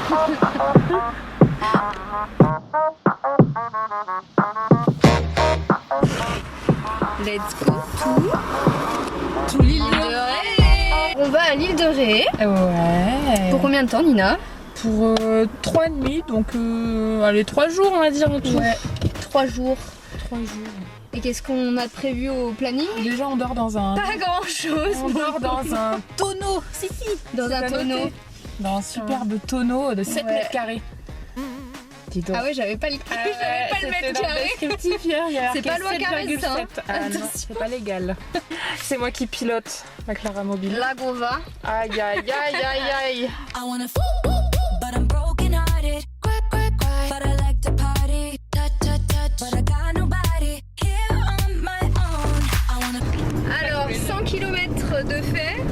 Let's go to l'île de Ré. On va à l'île de Ré. Ouais. Pour combien de temps, Nina? Pour 3 nuits, donc allez, 3 jours on va dire en tout. Ouais, 3 jours. 3 jours. Et qu'est-ce qu'on a prévu au planning? Déjà on dort dans un... Pas grand chose. On dort dans un tonneau. Si. Dans un tonneau. Dans un superbe tonneau de 7 mètres carrés. Dis donc. Ah ouais, j'avais pas le mètre carré. C'est pas loi carré ça. Ah non, c'est pas légal. C'est moi qui pilote la Clara Mobile. Là qu'on va. Aïe aïe aïe aïe aïe. I wanna but I'm broken hearted. Cry, but I like to party. Touch, but I got nobody here on my own. I wanna... Alors, 100 km de fait.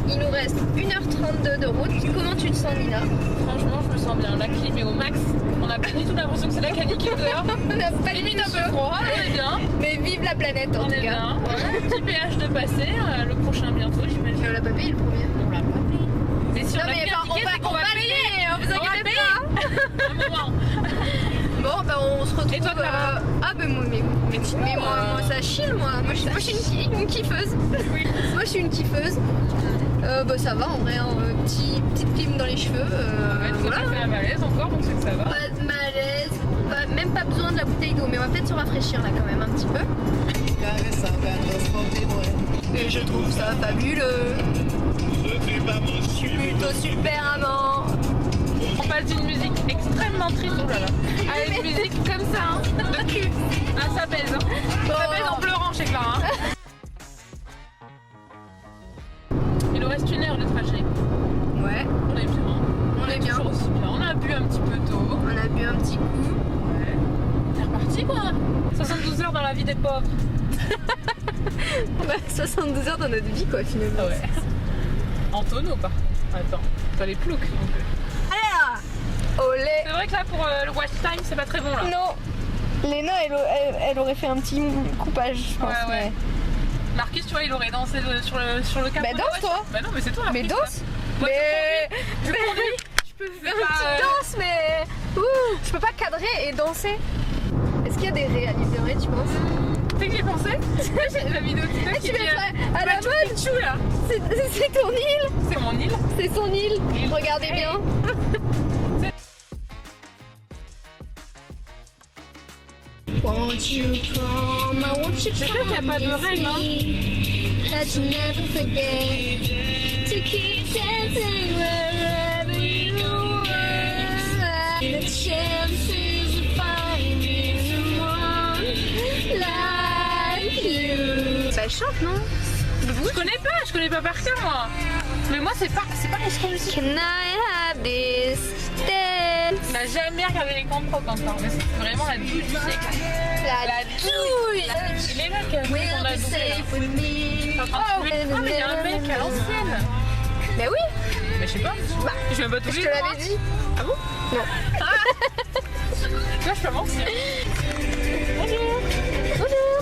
Il nous reste 1h32 de route. Comment tu te sens, Nina? Franchement, je me sens bien. La clim est au max. On a pas du tout l'impression que c'est la canicule dehors. On n'a pas Limite un peu froid, on est bien. Mais vive la planète en On tout est cas. bien. Ouais, petit péage de passé. Le prochain bientôt, j'imagine. On l'a pas payé le premier. On l'a pas payé. Mais si Non on l'a mais bien enfin, indiqué, c'est qu'on va payer. hein, vous On va inquiétez payer. pas. Un moment. Bon bah on se retrouve. Et toi, Clara? Ah bah moi moi ça chill moi. Moi je suis une kiffeuse. Oui. Moi je suis une kiffeuse. Bah ça va en vrai, hein, petite clim dans les cheveux. Voilà. Ça fait un malaise encore, donc c'est que ça va. Pas de malaise, même pas besoin de la bouteille d'eau, mais on va peut-être se rafraîchir là quand même un petit peu. Et je trouve ça fabuleux. Je suis plutôt super amant. On passe d'une musique extrêmement triste, oh là là, à une musique comme ça, hein, de cul. Ah ça pèse, hein. Ça pèse en pleurant chez Clara. Il nous reste 1 heure de trajet. Ouais, On est bien. on est bien. Toujours aussi bien. On a bu un petit peu tôt. On a bu un petit coup. Ouais. C'est reparti quoi. 72 heures dans la vie des pauvres. Bah, 72 heures dans notre vie quoi finalement. Ah ouais. En tonneau pas. Attends, t'as les ploucs. Olé. C'est vrai que là pour le watch time c'est pas très bon là. Non, Léna elle aurait fait un petit coupage je pense. Ouais, ouais. Marcus tu vois il aurait dansé sur le capot. Bah de la danse voiture. toi. Bah non mais c'est toi Mais Marcus, danse. Moi, Mais je conduis. je peux faire pas, une petite danse mais je peux pas cadrer et danser. Est-ce qu'il y a des réalisateurs tu penses? Tu sais que j'ai pensé. J'ai la vidéo TikTok qui Tu dit mettrais à la mode. Pichou là. C'est ton île. C'est mon île. C'est son île. Regardez bien. Won't you come? I want you C'est sûr qu'il n'y a pas de règle, hein. That you never forget to keep dancing wherever you are. The chances of finding someone like you. Bah chante non? Je connais pas par cœur moi. Mais moi c'est pas risqué. Can I have this dance? On n'a jamais regardé les camps pro encore, mais c'est vraiment la douille du siècle. La douille. Les mecs qu'on a Will be safe with me. Ah mais il y a un mec à l'ancienne. Mais oui. Mais je sais pas. Bah, je vais pas tout Je te l'avais dit. Ah bon? Non. Tu vois, je peux mentir. Bonjour. Bonjour.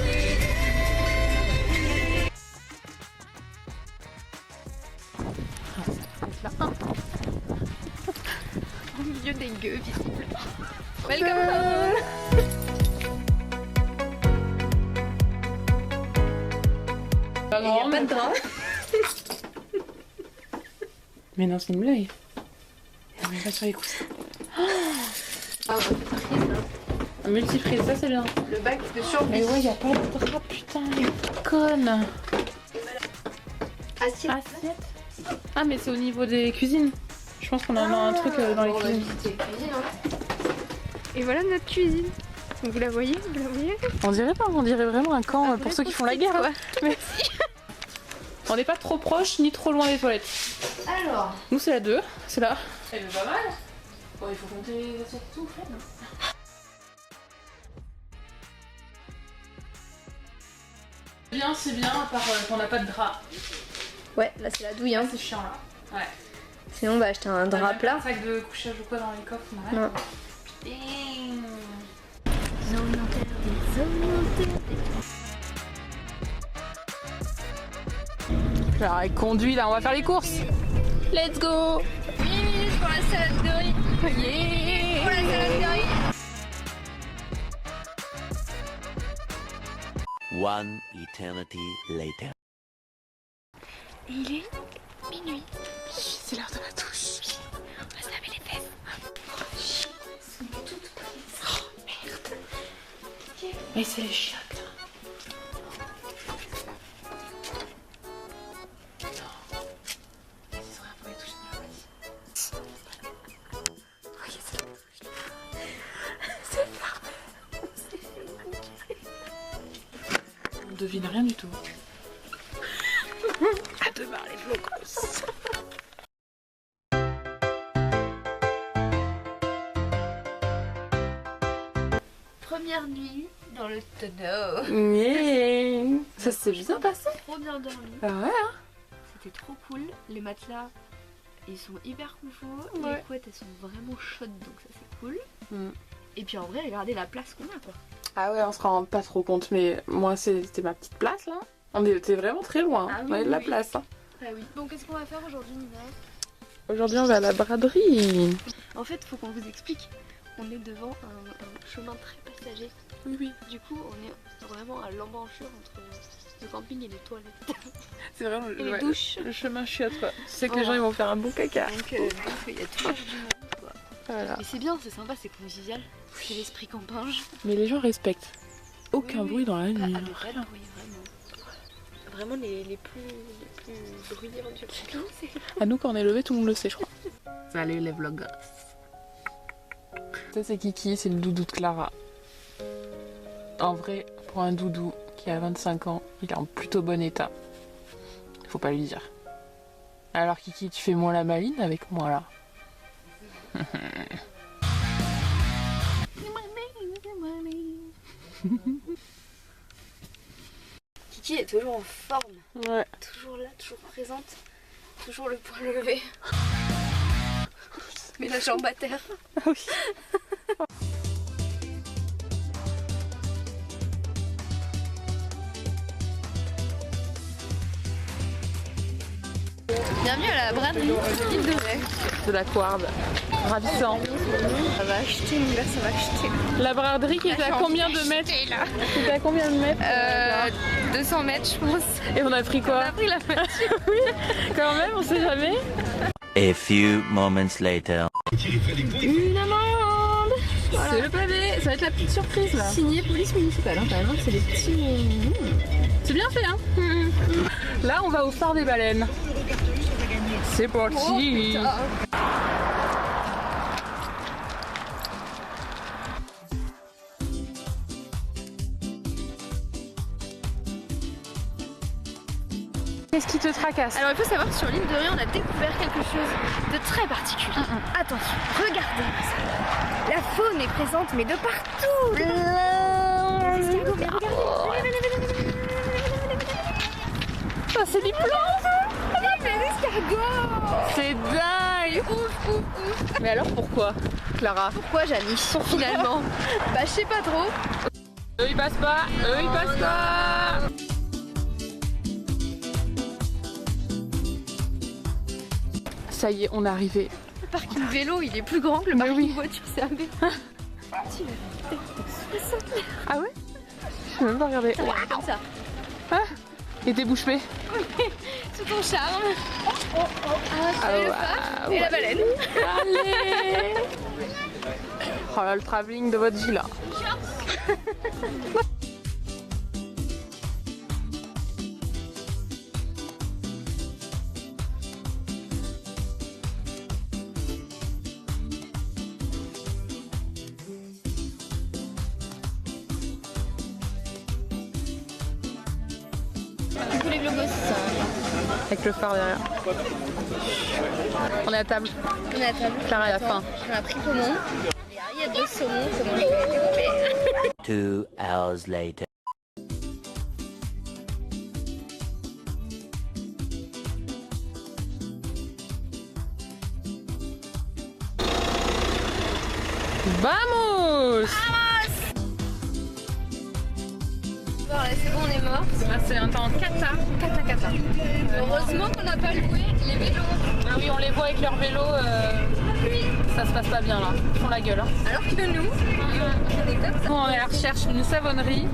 Au milieu des gueux, visiblement. Welcome. Il n'y a pas de drap. Mais non, c'est une blague. Non, mais pas sur les coussins. Ah, Un multiprise, ça c'est bien. le bac de survie. Mais ouais, y a pas de drap, putain, conne. Assiette. Assiette. Ah, mais c'est au niveau des cuisines. Je pense qu'on en a un truc dans les Bon, on va cuisines. visiter la cuisine, hein. Et voilà notre cuisine. Vous la voyez? Vous la voyez? On dirait pas, on dirait vraiment un camp pour ceux qui font la guerre. quoi. Mais... on n'est pas trop proche ni trop loin des toilettes. Alors. Nous c'est la 2, c'est là. Elle est pas mal. Bon, il faut compter les assiettes tout, flemme. C'est bien, à part qu'on n'a pas de drap. Ouais, là c'est la douille, hein. C'est chiant là. Ouais. Sinon, on va acheter un drap plat. Un sac de couchage ou quoi dans les coffres, on a rien. Non. Zone interdite, zone interdite. Alors, elle conduit là, on va faire les courses. Let's go. Oui, pour la salade de riz. Yeah. Oh la salade derrière. One eternity later. Et il est minuit. C'est l'heure de la douche. On va se laver les fesses. Elles sont toutes prises. Oh merde. Mais c'est les chiottes. On devine rien du tout. À demain les vlogos. Première nuit dans le tonneau. Yeah. Ça s'est bien passé. Trop bien dormi. Ah ouais. C'était trop cool. Les matelas, ils sont hyper confort. Ouais. Les couettes, elles sont vraiment chaudes, donc ça c'est cool. Mm. Et puis en vrai, regardez la place qu'on a quoi. Ah ouais, on se rend pas trop compte, mais moi c'était ma petite place là. On était vraiment très loin. Ah oui, on avait de la oui. place. Hein. Ah oui. Bon, qu'est-ce qu'on va faire aujourd'hui, Nina? Aujourd'hui on va à la braderie. En fait, faut qu'on vous explique. On est devant un chemin très passager. Oui, oui. Du coup, on est vraiment à l'embranchure entre le camping et les toilettes. C'est vraiment Et les douches. le chemin chiotte quoi. Tu sais que les Oh. gens ils vont faire un bon caca. Donc il y a toujours du monde quoi. Voilà. Mais c'est bien, c'est sympa, c'est convivial. C'est l'esprit campinge. Mais les gens respectent. Aucun Oui, oui. bruit dans la nuit. Ah, hein, mais pas de rien. bruit, vraiment. Vraiment les plus bruyants du camping, c'est À nous quand on est levé, tout le monde le sait, je crois. Salut les vloggers. Ça c'est Kiki, c'est le doudou de Clara. En vrai, pour un doudou qui a 25 ans, il est en plutôt bon état. Faut pas lui dire. Alors Kiki, tu fais moins la maline avec moi là. Kiki est toujours en forme, Ouais. toujours là, toujours présente, toujours le poing levé. Mais la jambe à terre. Ah oui. Bienvenue à la braderie Île de Ré. De la couarde. Ravissant. Ça va acheter, mon gars, ça va acheter. La braderie qui était à combien de mètres? C'était à combien de mètres? 200 mètres, je pense. Et on a pris quoi? On a pris la voiture. Oui, quand même, on sait jamais. A few moments later. Une amende. C'est le pavé, ça va être la petite surprise là. Signé police municipale, hein, par exemple, c'est des petits... C'est bien fait, hein. Là, on va au phare des baleines. C'est parti. Oh, putain. Qu'est-ce qui te tracasse? Alors il faut savoir que sur l'île de Ré, on a découvert quelque chose de très particulier. Attention, regardez ça. La faune est présente, mais de partout. Les escargots, mais regardez. Ah, c'est des plantes. Les escargots. C'est dingue. Ouf, ouf, ouf. Mais alors pourquoi, Clara? Pourquoi Janice, finalement? Bah je sais pas trop. Eux ils passent pas, eux ils passent pas. Ça y est, on est arrivé. Le parking vélo, il est plus grand que le Mais parking oui. voiture, c'est abusé. Ah ouais? Je vais même pas regarder. Comme ça. Ah, et t'es bouche bée. Sous ton charme. Ah le ouais, phare ouais. et la baleine. Allez. Oh là, le travelling de votre vie là. Du coup les vlogos, Avec le phare derrière. On est à table. on est à table. Clara, elle a faim. On a pris saumon. Il y a deux saumons, comment je vais découper. 2 hours later. Vamos! Bon, là, c'est bon, on est mort. Là, c'est un temps cata. Cata. Heureusement qu'on n'a pas loué les vélos. Ah oui, on les voit avec leur vélo. Ça ça se passe pas bien là. Ils font la gueule. Hein. Alors que nous, on est comme ça. Nous on est à la recherche d'une savonnerie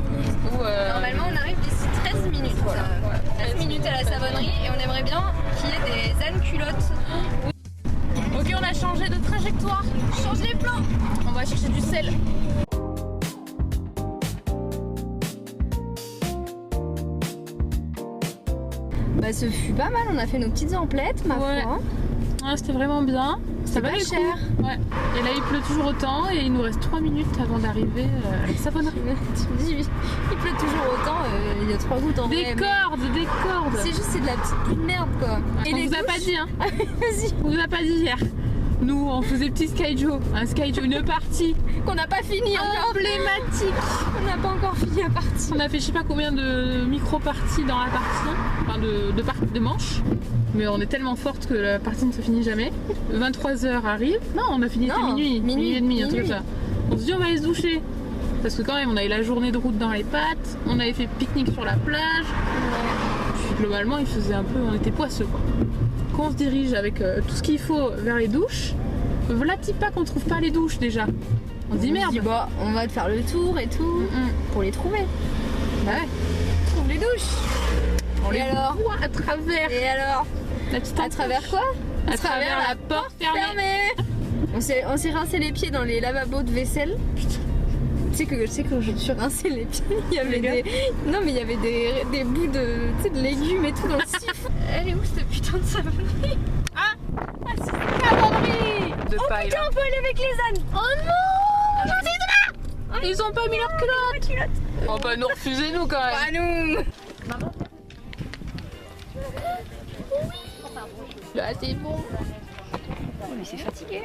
où Normalement, on arrive d'ici 13 minutes. Voilà. 13 minutes à la savonnerie et on aimerait bien qu'il y ait des ânes culottes. Ok, on a changé de trajectoire. Change les plans. On va chercher du sel. Bah, ce fut pas mal. On a fait nos petites emplettes, ma Ouais. foi. Ouais, c'était vraiment bien. Ça pas valait le cher. coup. Ouais. Et là il pleut toujours autant et il nous reste 3 minutes avant d'arriver à la savonnerie. Tu me dis, il pleut toujours autant. Il y a 3 gouttes en vrai. Des mais cordes, des cordes. C'est juste, c'est de la petite pluie de merde, quoi. On vous a pas dit hein. Vas-y. On vous a pas dit hier. Nous on faisait petit skyjo, une partie Qu'on n'a pas fini encore. emblématique. On n'a pas encore fini la partie. On a fait je sais pas combien de micro-parties dans la partie, enfin de manches. Mais on est tellement forte que la partie ne se finit jamais. 23h arrive. Non, on a fini Non, c'était minuit et demi, un truc minuit. comme ça. On se dit on va aller se doucher. Parce que quand même on avait la journée de route dans les pattes, on avait fait pique-nique sur la plage. Puis globalement il faisait un peu, on était poisseux quoi. Quand on se dirige avec tout ce qu'il faut vers les douches, voilà pas qu'on trouve pas les douches déjà. On se dit merde. Bah, on va te faire le tour et tout pour les trouver. Bah ouais. Trouve les douches. On Et les alors voit à travers Et alors la petite À encoche. travers quoi À travers la porte fermée. On s'est rincé les pieds dans les lavabos de vaisselle. Tu sais que je me suis rincé les pieds. Il y avait des... Non mais il y avait des bouts de, tu sais, de légumes et tout dans le siphon. Elle est où cette putain de savonnerie? C'est savonnerie de paille. Putain, on peut aller avec les ânes. Oh non, là. Ils ont pas mis leurs culottes. Oh bah nous refusez-nous quand même. À nous. Là c'est bon. Oh, mais c'est fatigué.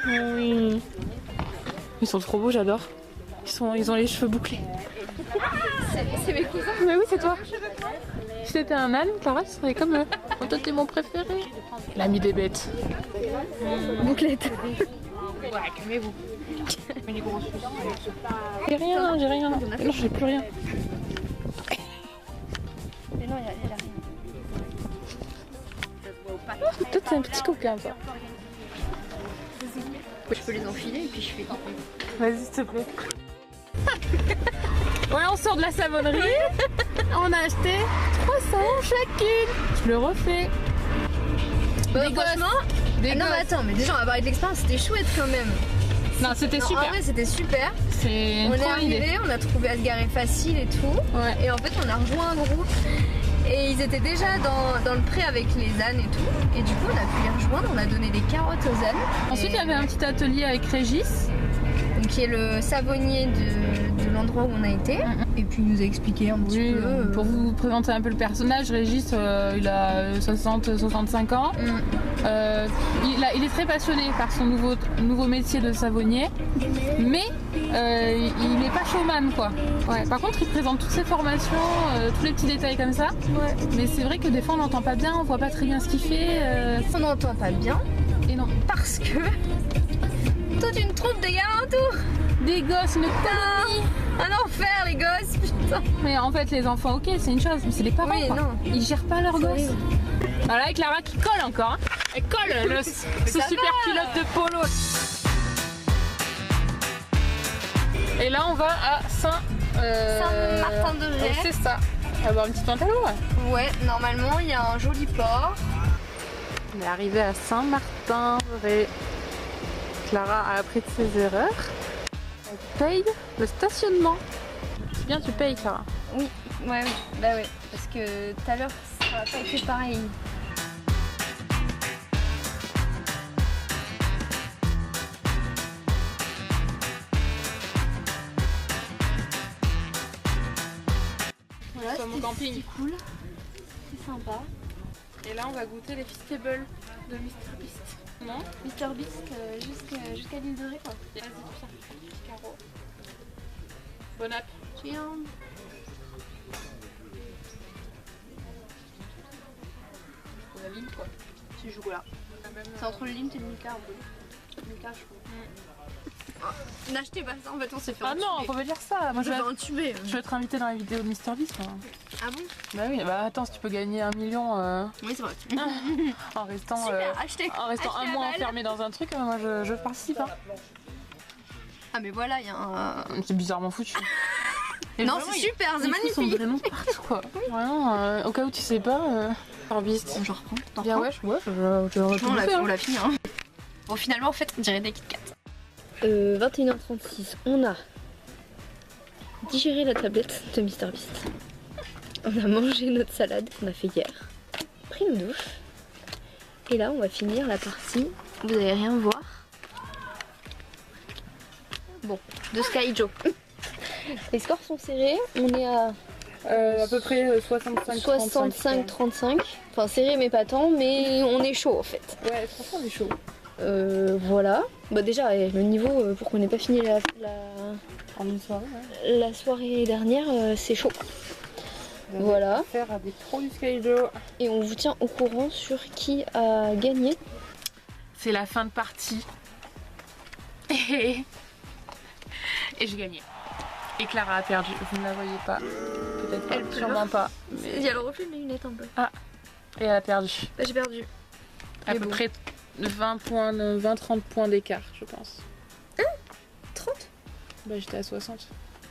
Oui. Ils sont trop beaux, j'adore. Ils ont les cheveux bouclés. C'est mes cousins. Mais oui, c'est toi. Si t'étais un âne, Clara, tu serais comme eux. Oh, toi, t'es mon préféré. L'ami des bêtes. Bouclette. Ouais, calmez-vous. J'ai rien. Non, j'ai plus rien. Mais non, elle a rien. Toi, t'es un petit coquin, toi. Je peux les enfiler et puis je fais. Vas-y, s'il te plaît. Ouais, on sort de la savonnerie. On a acheté 300 chacune. Je le refais. Bah, Des franchement. Des Ah non, mais gosses. attends, mais déjà, on va parler de l'expérience. C'était chouette quand même. Non, c'était Non, super. En vrai, c'était super. C'est On est trop arrivé, idée. on a trouvé à se garer facile et tout. Ouais. Et en fait, on a rejoint un groupe. Et ils étaient déjà dans le pré avec les ânes et tout. Et du coup, on a pu les rejoindre. On a donné des carottes aux ânes. Ensuite, il y Et- avait un petit atelier avec Régis. donc, qui est le savonnier de l'endroit où on a été. Et puis, il nous a expliqué un petit Oui, peu. pour vous présenter un peu le personnage, Régis, il a 60-65 ans. Il est très passionné par son nouveau métier de savonnier, mais il n'est pas showman quoi. Ouais. Par contre, il présente toutes ses formations, tous les petits détails comme ça. Ouais. Mais c'est vrai que des fois on n'entend pas bien, on voit pas très bien ce qu'il fait. On n'entend pas bien Et non. parce que toute une troupe de gars autour. Des gosses, une Putain, un enfer les gosses, putain. Mais en fait, les enfants, ok, c'est une chose, mais c'est les parents Oui, quoi. non. Ils gèrent pas leurs C'est gosses. horrible. Voilà, avec Clara qui colle encore. Hein. Elle colle ce ça super va. culotte de polo. Et là, on va à Saint-Martin-de-Ré. C'est ça. On va avoir un petit pantalon. Ouais. Ouais, normalement il y a un joli port. On est arrivé à Saint-Martin-de-Ré. Clara a appris de ses erreurs. Elle paye le stationnement. C'est bien, tu payes, Clara. Oui, ouais, bah ouais, parce que tout à l'heure ça n'a pas été pareil. Voilà, Sur mon camping. cool, c'est sympa. Et là, on va goûter les Feastables de Mr Beast. Non? Mr Beast jusqu'à l'île de Ré quoi. Vas-y, tout ça. Caro. Bon app. Tiens. La ligne, quoi. C'est chocolat. C'est entre le Lindt et le Milka un peu. Milka je crois. N'achetez pas ça, en fait, on s'est fait Ah non, entuber. faut pas dire ça. Moi, Je vais entuber. je vais être invitée dans la vidéo de MrBeast. Hein. Ah bon? Bah oui, bah attends, si tu peux gagner 1 million Oui, c'est vrai. en restant, Super, achetez. en restant Achetez un à mois balle. enfermé dans un truc, moi je participe. Hein. Ah, mais voilà, il y a un. C'est bizarrement foutu. Et Non, vraiment, c'est super, c'est les fruits sont magnifique. vraiment partout quoi. Vraiment, au cas où tu sais pas, MrBeast. Je reprends. T'en Bien reprends ouais, je Franchement, retrouve on l'a fini. Hein. Bon, finalement, en fait, on dirait des Kit Kat. 21h36, on a digéré la tablette de MrBeast. On a mangé notre salade qu'on a fait hier. Pris une douche. Et là, on va finir la partie. Vous allez rien voir. Bon, de Sky Joe. Les scores sont serrés. On est à à peu près 65-35. Enfin, serré mais pas tant. Mais on est chaud en fait. Ouais, franchement, on est chaud. Voilà. Bah déjà, le niveau pour qu'on n'ait pas fini En une soirée, ouais. la soirée dernière, c'est chaud. Voilà. Faire des pros du Sky Joe. Et on vous tient au courant sur qui a gagné. C'est la fin de partie. Et j'ai gagné. Et Clara a perdu. Vous ne la voyez pas. Peut-être pas. Elle pleure. Sûrement pas. Il y a le reflet de mes lunettes un peu. Et elle a perdu. Bah, j'ai perdu. À Mais peu bon. près 20-30 points d'écart, je pense. 30 Bah j'étais à 60.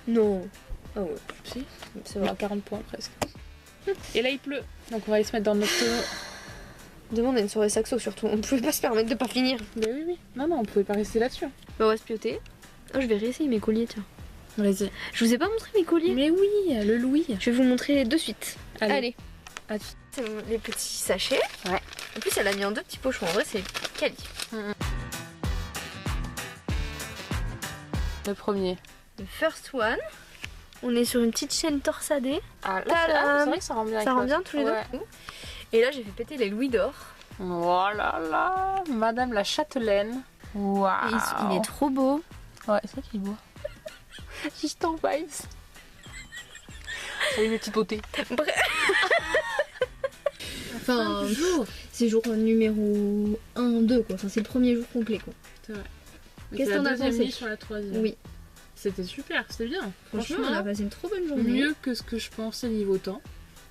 Non. Ah ouais, Si, c'est à vrai. 40 points presque. Et là il pleut. Donc on va aller se mettre dans notre tenue. Demain on a une soirée saxo surtout. On pouvait pas se permettre de pas finir. Mais oui, oui. Non, non, on pouvait pas rester là-dessus. Bah, on va se pioter. Oh, je vais réessayer mes colliers, tiens. Vas-y. Je vous ai pas montré mes colliers. Mais oui, le Louis. Je vais vous montrer de suite. Allez. À C'est les petits sachets. Ouais. En plus, elle a mis en 2 petits pochons. En vrai, c'est quali. Le premier. Le first one. On est sur une petite chaîne torsadée. Ah, Tadam. c'est vrai que ça rend bien. Ça rend bien tous les Ouais. deux. Et là, j'ai fait péter les louis d'or. Oh là là, Madame la Châtelaine. Waouh. Et il est trop beau. Ouais, c'est vrai qu'il est beau. Juste en vibes. Salut mes petits potés. Enfin, c'est jour numéro 1, 2 quoi. Enfin, c'est le premier jour complet quoi. C'est vrai. Qu'est-ce C'est qu'on la a deuxième pensé nuit sur la troisième. Oui. C'était super, c'était bien. Franchement, on a Franchement, passé une trop bonne journée. mieux que ce que je pensais niveau temps.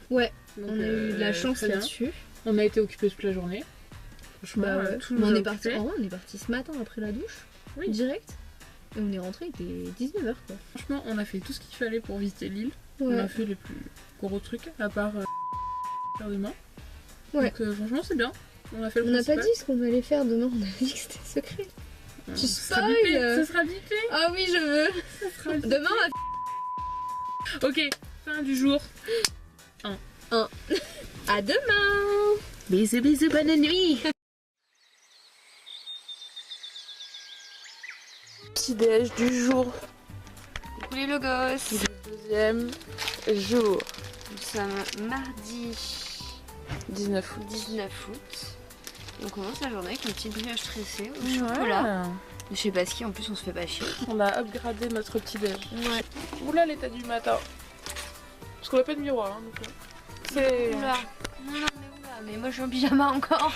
Ouais, Donc, on a eu de la chance très bien. là-dessus. On a été occupés toute la journée. Franchement, Bah ouais. tout Mais nous on a est parti. occupés. En vrai, on est parti ce matin après la douche. Oui. Direct. Et on est rentré, il était 19h quoi. Franchement, on a fait tout ce qu'il fallait pour visiter l'île. On Ouais. a fait les plus gros trucs, à part faire demain. Ouais. Donc franchement, c'est bien. On a fait le On n'a pas principal. dit ce qu'on allait faire demain, on a dit que c'était secret. Tu Ce sera spoil. bipé, ce sera bipé. Ah oui, je veux. Ce sera bipé. Demain, on va... Ok, fin du jour. À demain. Bisous, bisous, bonne nuit. Petit déj du jour. Coucou les vlogos. Le deuxième jour. Nous sommes mardi 19 août. 19 août. Et on commence la journée avec une petite brioche tressée au chocolat. Je sais pas ce qui, en plus on se fait pas chier. On a upgradé notre petit déj. Ouais. Oula, l'état du matin. Parce qu'on n'a pas de miroir. Hein, donc, c'est... Oula. Non, non, mais oula, mais moi je suis en pyjama encore.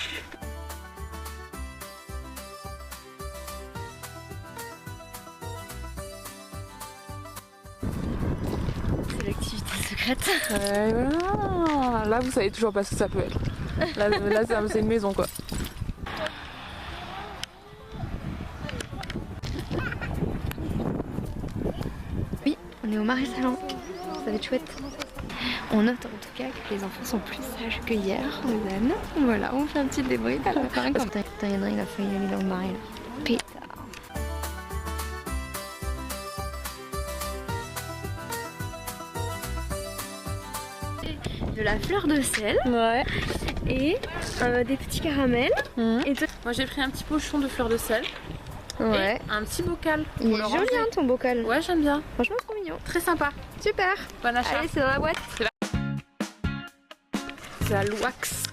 C'est l'activité secrète. Voilà. Là, vous savez toujours pas ce que ça peut être. Là c'est une maison, quoi. Oui, on est au Marais Salon. Ça va être chouette. On note en tout cas que les enfants sont plus sages que hier, les ânes. Voilà, on fait un petit débrief à la fin. Putain, il y en a, il a failli aller dans le marais là. Pétard. De la fleur de sel Ouais. et des petits caramels. Et toi- Moi, j'ai pris un petit pochon de fleurs de sel. Ouais. Et un petit bocal. Il pour est le joli ranger. hein, ton bocal. Ouais, j'aime bien. Franchement trop mignon. Très sympa. Super. Bon achat. Allez, c'est dans la boîte. C'est à l'Ouax.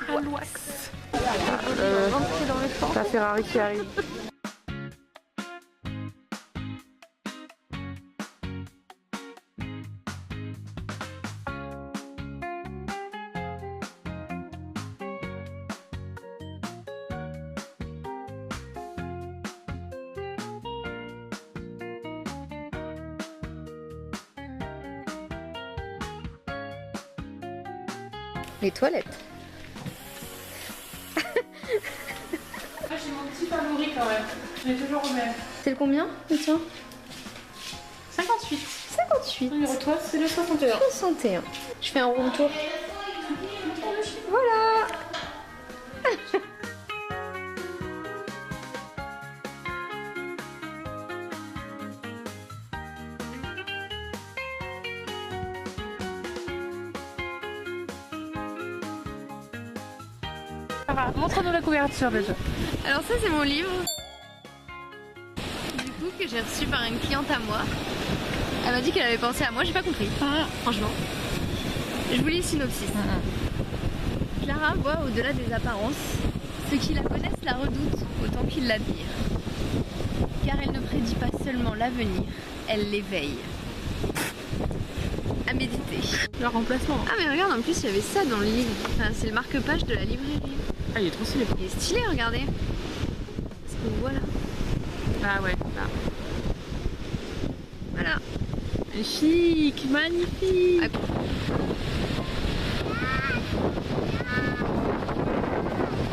À l'Ouax. Rentrer dans le champ. La Ferrari qui arrive. Les toilettes. J'ai mon petit favori quand même. J'ai toujours le même. C'est le combien le tien? 58. 58. Numéro toi, c'est le 61. 61. Je fais un room tour. Voilà. Montre-nous la couverture déjà. Alors ça c'est mon livre. Du coup que j'ai reçu par une cliente à moi. Elle m'a dit qu'elle avait pensé à moi, j'ai pas compris. Franchement. Je vous lis le synopsis. Clara voit au-delà des apparences. Ceux qui la connaissent la redoutent autant qu'ils l'admirent. Car elle ne prédit pas seulement l'avenir, elle l'éveille. À méditer. Le remplacement. Ah mais regarde, en plus il y avait ça dans le livre. Enfin, c'est le marque-page de la librairie. Ah, il est trop stylé. Il est stylé, regardez. Parce que voilà. Ah ouais. Là. Voilà. Chic, magnifique.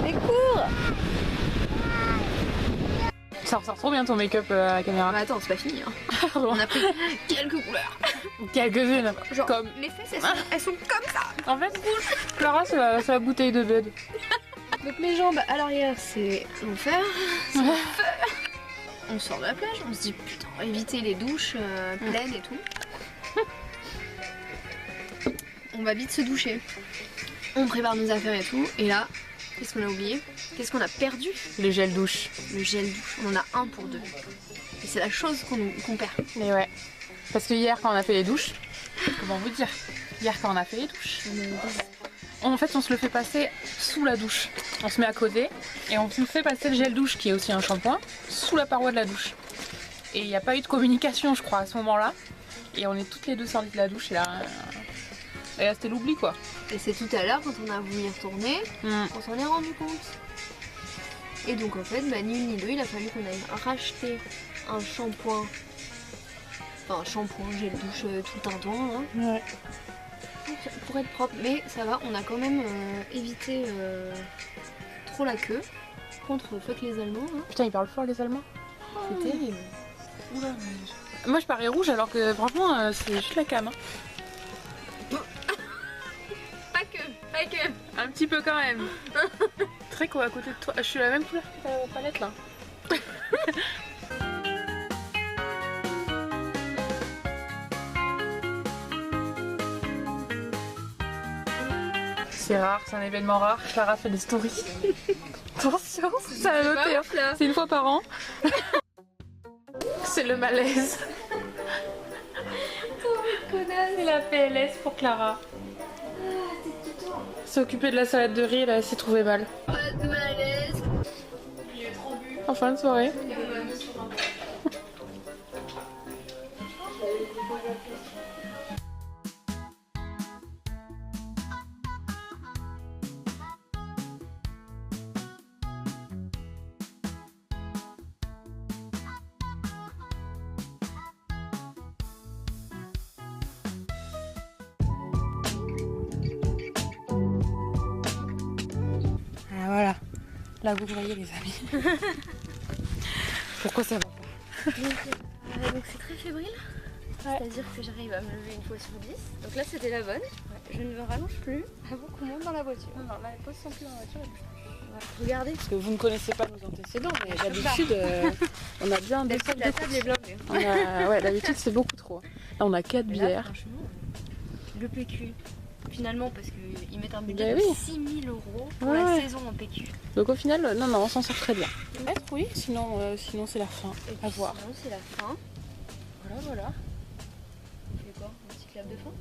Mais cours. Ça ressort trop bien ton make-up à la caméra. Bah attends, c'est pas fini. Hein. Pardon. On a pris quelques couleurs. Quelques-unes. Genre, Comme. les fesses, elles sont comme ça. En fait, Clara, c'est la bouteille de Bud. Donc mes jambes à l'arrière, c'est l'enfer. C'est l'enfer. On sort de la plage, on se dit putain, on va éviter les douches pleines et tout. On va vite se doucher. On prépare nos affaires et tout. Et là, qu'est-ce qu'on a oublié? Qu'est-ce qu'on a perdu? Les gels douche. Le gel douche. On en a un pour deux. Et c'est la chose qu'on perd. Mais ouais. Parce que hier, quand on a fait les douches, comment vous dire? Hier, quand on a fait les douches, en fait, on se le fait passer sous la douche. On se met à côté et on se fait passer le gel douche, qui est aussi un shampoing, sous la paroi de la douche. Et il n'y a pas eu de communication, je crois, à ce moment-là. Et on est toutes les deux sorties de la douche et là, c'était l'oubli, quoi. Et c'est tout à l'heure, quand on a voulu y retourner, on s'en est rendu compte. Et donc en fait, bah, ni une ni deux, il a fallu qu'on aille racheter un shampoing. Enfin, un shampoing, gel douche tout un temps. Hein. Ouais. Pour être propre, mais ça va, on a quand même évité trop la queue contre fuck les Allemands. Hein. Putain, ils parlent fort, les Allemands. C'est terrible. Oula, moi, je parais rouge alors que franchement, c'est juste la cam. Hein. Pas que. Un petit peu quand même. Très quoi à côté de toi. Je suis la même couleur que ta palette là. C'est rare, c'est un événement rare. Clara fait des stories. Attention, ça a noté. Hein. C'est une fois par an. C'est le malaise. C'est la PLS pour Clara. S'est occupée de la salade de riz, là, elle s'est trouvée mal. Pas de malaise. J'ai trop bu. En fin de soirée. Voilà, là vous voyez les amis. Pourquoi ça va pas? Donc c'est très fébrile. Ouais. C'est-à-dire que j'arrive à me lever une fois sur 10. Donc là c'était la bonne. Ouais. Je ne me rallonge plus avant qu'on monte dans la voiture. Non, là elle pose son pied dans la voiture. Regardez. Parce que vous ne connaissez pas nos antécédents, mais d'habitude on a bien des sacs La de table est blindée. Ouais, d'habitude c'est beaucoup trop. Là on a 4 Là, bières. franchement, le PQ. Finalement, parce qu'ils mettent un Bah budget de oui. 6 000 € pour Ouais. la saison en PQ. Donc au final, non, on s'en sort très bien. Peut-être oui, sinon c'est la fin. Et À puis voir. sinon, c'est la fin. Voilà. On fait quoi? Un petit clap de fin?